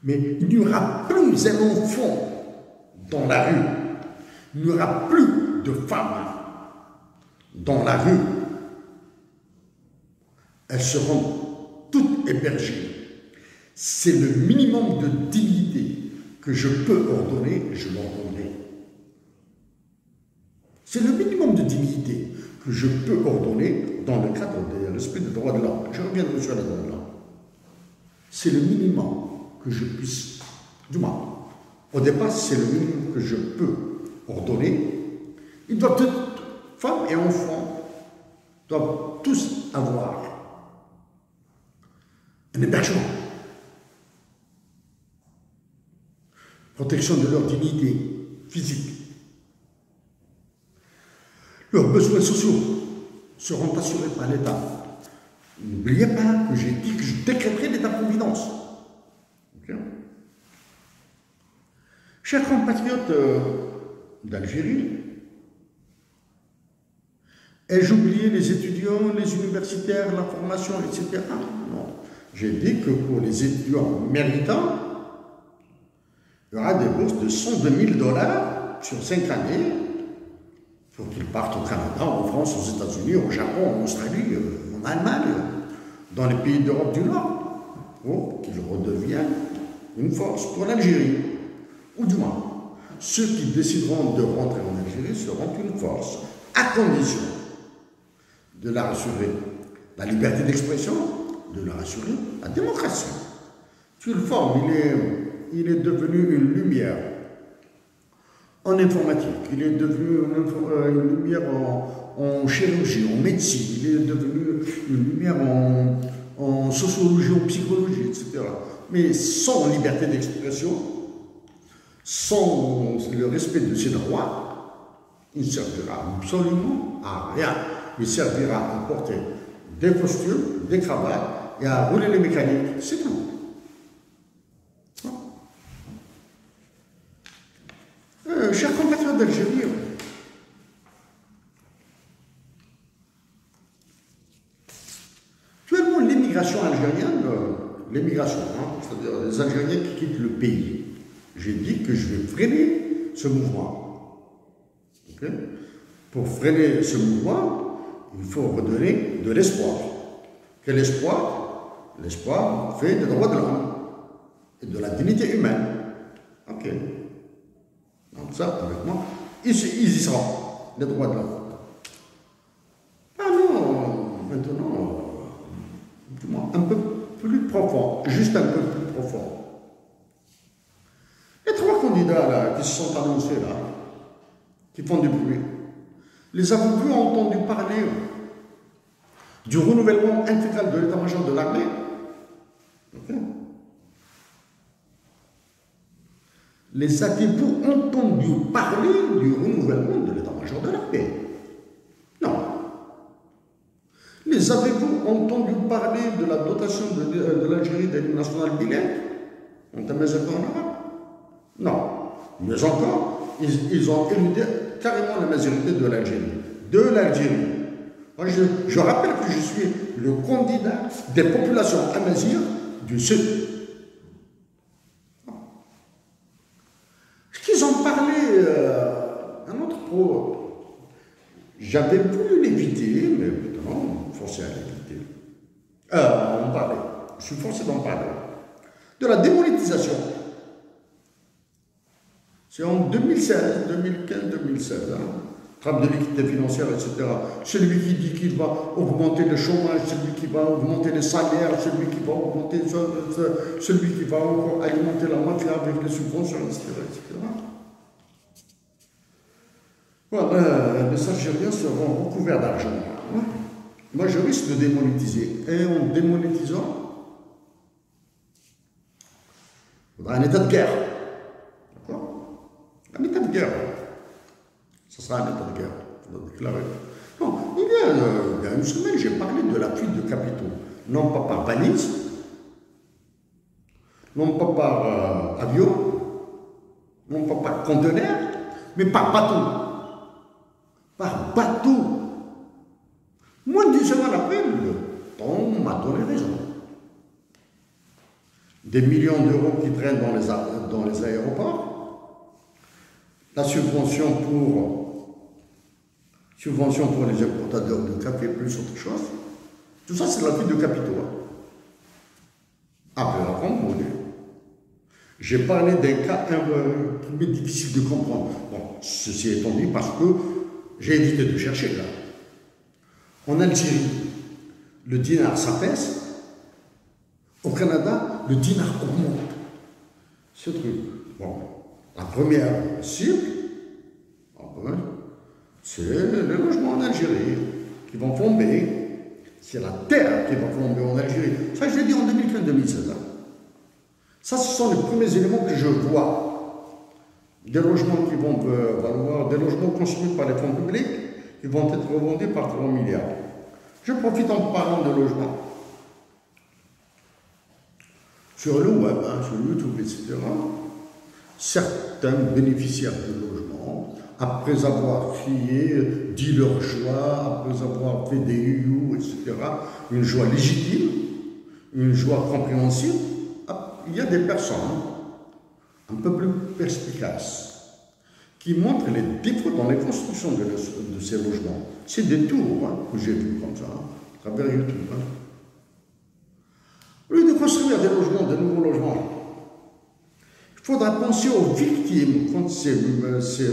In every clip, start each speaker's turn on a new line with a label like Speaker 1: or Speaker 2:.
Speaker 1: Mais il n'y aura plus un enfant dans la rue. Il n'y aura plus de femmes dans la rue. Elles seront toutes hébergées. C'est le minimum de dignité que je peux ordonner, je l'ordonnerai. C'est le minimum de dignité que je peux ordonner dans le cadre de respect des droits de l'homme. Je reviendrai sur les droits de l'homme. C'est le minimum que je puisse, du moins, au départ, c'est le minimum que je peux ordonner. Ils doivent toutes, femmes et enfants, doivent tous avoir un hébergement, protection de leur dignité physique. Leurs besoins sociaux seront assurés par l'État. N'oubliez pas que j'ai dit que je décréterai l'État-providence. Okay. Chers compatriotes d'Algérie, ai-je oublié les étudiants, les universitaires, la formation, etc. Non. J'ai dit que pour les étudiants méritants, il y aura des bourses de 102 000 $ sur 5 années pour qu'ils partent au Canada, en France, aux États-Unis, au Japon, en Australie, en Allemagne, dans les pays d'Europe du Nord, pour qu'ils redeviennent une force pour l'Algérie. Ou du moins, ceux qui décideront de rentrer en Algérie seront une force, à condition de leur assurer la liberté d'expression, de leur assurer la démocratie. Tu le formes, il est devenu une lumière en informatique, il est devenu une lumière en chirurgie, en médecine, il est devenu une lumière en sociologie, en psychologie, etc. Mais sans liberté d'expression, sans le respect de ses droits, il ne servira absolument à rien. Il servira à porter des costumes, des cravates et à rouler les mécaniques, c'est tout. Chers compatriotes d'Algérie, actuellement l'immigration algérienne, c'est-à-dire les Algériens qui quittent le pays, j'ai dit que je vais freiner ce mouvement. Okay? Pour freiner ce mouvement, il faut redonner de l'espoir. Quel espoir? L'espoir fait des droits de l'homme et de la dignité humaine. Ok. Donc ça, avec moi, ils y seront, les droits de l'homme. Ah non, maintenant, un peu plus profond, juste un peu plus profond. Les 3 candidats là, qui se sont annoncés là, qui font du bruit, les avez-vous entendu parler du renouvellement intégral de l'état-major de l'armée? Okay. Les avez-vous entendu parler du renouvellement de l'état-major de l'armée? Non. Les avez-vous entendu parler de la dotation de l'Algérie de l'hymne national bilingue en tamazight en arabe? Non. Mais encore, ils ont éludé carrément la majorité de l'Algérie. De l'Algérie. Je rappelle que je suis le candidat des populations amazighes du Sud. Qu'ils ont parlé un autre pro. J'avais voulu l'éviter, mais maintenant, forcé à l'éviter. On parlait. Je suis forcé d'en parler. De la démonétisation. C'est en 2016, 2015, 2016. Trame de l'équité financière, etc. Celui qui dit qu'il va augmenter le chômage, celui qui va augmenter les salaires, celui qui va augmenter celui qui va encore alimenter la mafia avec les subventions, etc. Voilà, les Algériens seront recouverts d'argent. Moi, je risque de démonétiser. Et en démonétisant, il faudra un état de guerre. D'accord? Un état de guerre. Ce sera un état de guerre, il faut déclarer. Non, il y a une semaine, j'ai parlé de la fuite de capitaux. Non pas par valise, non pas par avion, non pas par conteneur, mais par bateau. Par bateau. Moins de 10 semaines après, le temps m'a donné raison. des millions d'euros qui traînent dans les aéroports, la subvention pour les importateurs de café, plus autre chose. Tout ça, c'est de la fuite de capitaux. Appelez-la comme vous voulez. J'ai parlé d'un cas un peu difficile de comprendre. Bon, ceci étant dit, parce que j'ai évité de chercher là. En Algérie, le dinar s'apaise. Au Canada, le dinar augmente. Ce truc. Bon, la première cible, c'est les logements en Algérie qui vont flamber. C'est la terre qui va flamber en Algérie. Ça, je l'ai dit en 2015-2016. Ça, ce sont les premiers éléments que je vois. Des logements qui vont valoir, des logements construits par les fonds publics qui vont être revendus par 3 milliards. Je profite en parlant de logements. Sur le web, sur YouTube, etc., certains bénéficiaires de logements, après avoir dit leur joie, après avoir fait des you, etc., une joie légitime, une joie compréhensible, il y a des personnes un peu plus perspicaces qui montrent les défauts dans les constructions de ces logements. C'est des tours que j'ai vus comme ça, à travers YouTube. Au lieu de construire des logements, de nouveaux logements, il faudra penser aux victimes quand ces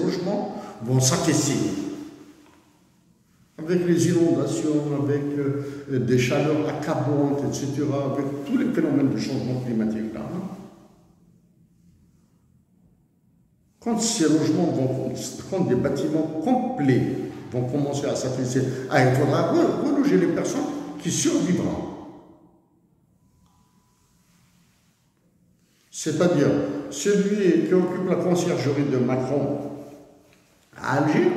Speaker 1: logements vont s'affaisser. Avec les inondations, avec des chaleurs accablantes, etc., avec tous les phénomènes de changement climatique là. Quand ces logements quand des bâtiments complets vont commencer à s'affaisser, il faudra reloger les personnes qui survivront. C'est-à-dire, celui qui occupe la conciergerie de Macron à Alger,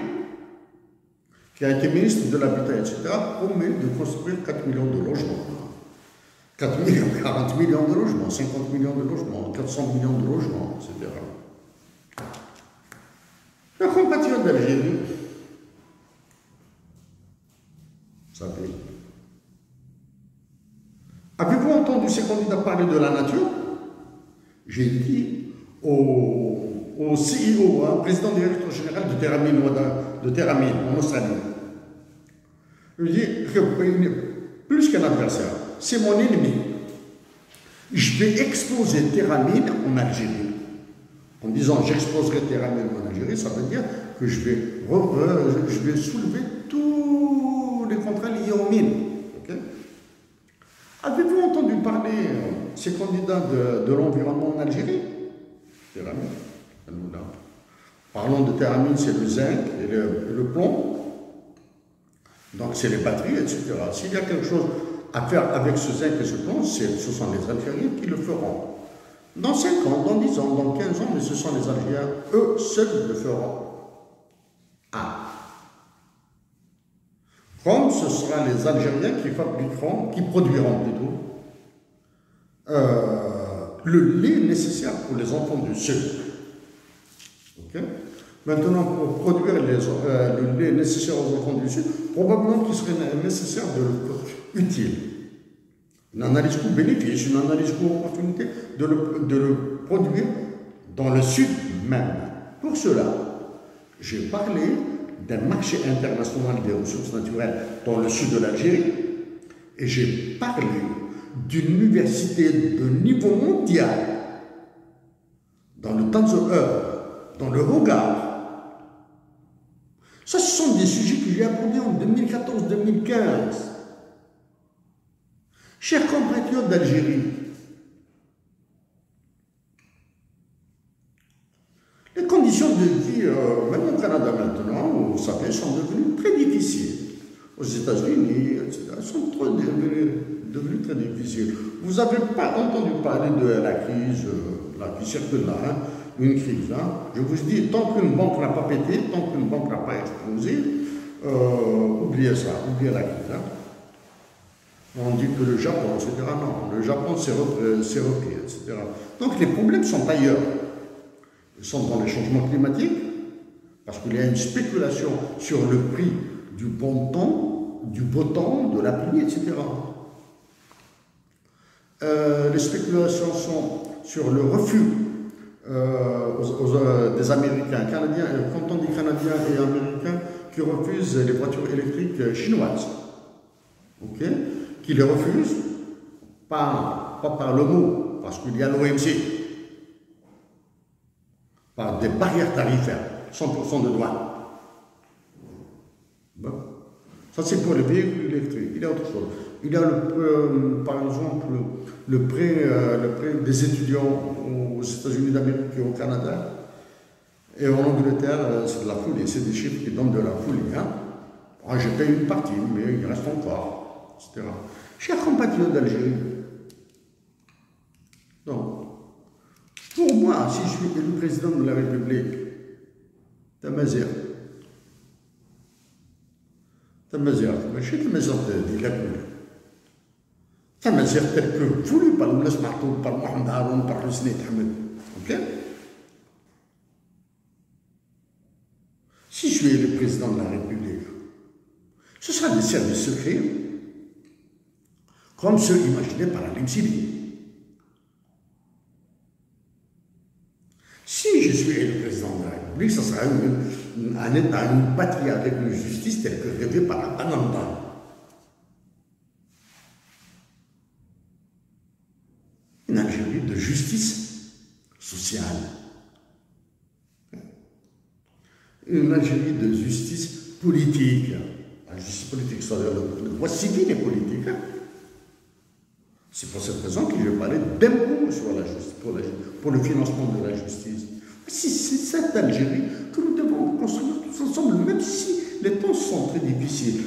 Speaker 1: qui a été ministre de l'Habitat, etc., promet de construire 4 millions de logements. 4 millions, 40 millions de logements, 50 millions de logements, 400 millions de logements, etc. La compatriote d'Algérie, ça paye. Avez-vous entendu ces candidats parler de la nature? J'ai dit au CEO, président directeur général de Teramine en Australie. Je lui dis que plus qu'un adversaire, c'est mon ennemi. Je vais exposer Teramine en Algérie. En disant j'exposerai Teramine en Algérie, ça veut dire que je vais soulever tous les contrats liés aux mines. Okay? Avez-vous entendu parler ces candidats de l'environnement en Algérie? Teramine. Parlons de Teramine, c'est le zinc et le plomb. Donc c'est les batteries, etc. S'il y a quelque chose à faire avec ce zinc et ce plomb, ce sont les Algériens qui le feront. Dans 5 ans, dans 10 ans, dans 15 ans, mais ce sont les Algériens, eux seuls le feront. Comme ce sera les Algériens qui produiront plutôt, le lait nécessaire pour les enfants du Sud. Okay? Maintenant, pour produire le lait nécessaire aux enfants du Sud, probablement qu'il serait nécessaire utile. Une analyse coût-bénéfice, une analyse coût-opportunité de le produire dans le Sud même. Pour cela, j'ai parlé d'un marché international des ressources naturelles dans le sud de l'Algérie et j'ai parlé d'une université de niveau mondial dans le Tanzania, dans le Hogar. Ça, ce sont des sujets que j'ai abordés en 2014-2015. Chers compatriotes d'Algérie, les conditions de vie, même au Canada maintenant, vous savez, sont devenues très difficiles. Aux États-Unis, etc., sont devenues très difficiles. Vous n'avez pas entendu parler de la crise qui circule là, une crise là. Je vous dis, tant qu'une banque n'a pas pété, tant qu'une banque n'a pas explosé, oubliez ça, oubliez la crise. On dit que le Japon, etc. Non, le Japon s'est repris, etc. Donc les problèmes sont ailleurs. Ils sont dans les changements climatiques, parce qu'il y a une spéculation sur le prix du bon temps, du beau temps, de la pluie, etc. Les spéculations sont sur le refus des Américains, Canadiens, quand on dit Canadiens et Américains, qui refusent les voitures électriques chinoises. Ok, qui les refusent, pas par le mot, parce qu'il y a l'OMC, par des barrières tarifaires, 100% de douane. Bon. Ça, c'est pour les véhicules électriques. Il y a autre chose. Il y a, par exemple, le prêt des étudiants aux États-Unis d'Amérique et au Canada. Et en Angleterre, c'est de la folie. C'est des chiffres qui donnent de la folie. Hein. Moi, j'ai payé une partie, mais il reste encore, etc. Chers compatriotes d'Algérie, donc, pour moi, si je suis élu président de la République, Tamazir, ماشي تمازيغ ديال الكل تمازيغ tel que voulu par الناس معطوب par محمد هارون par حسني تحمد. Ok. Si je suis le président de la République, ce sera des services secrets comme ceux imaginés par Alim Sibi. Si je suis le président de la République, ce sera un État, une patrie avec une justice telle que rêvée par la Bananda. Une Algérie de justice sociale. Une Algérie de justice politique. La justice politique, c'est-à-dire le droit civil et politique. C'est pour cette raison que je parlais d'impôts sur la justice, pour le financement de la justice. C'est cette Algérie que nous devons construire tous ensemble, même si les temps sont très difficiles.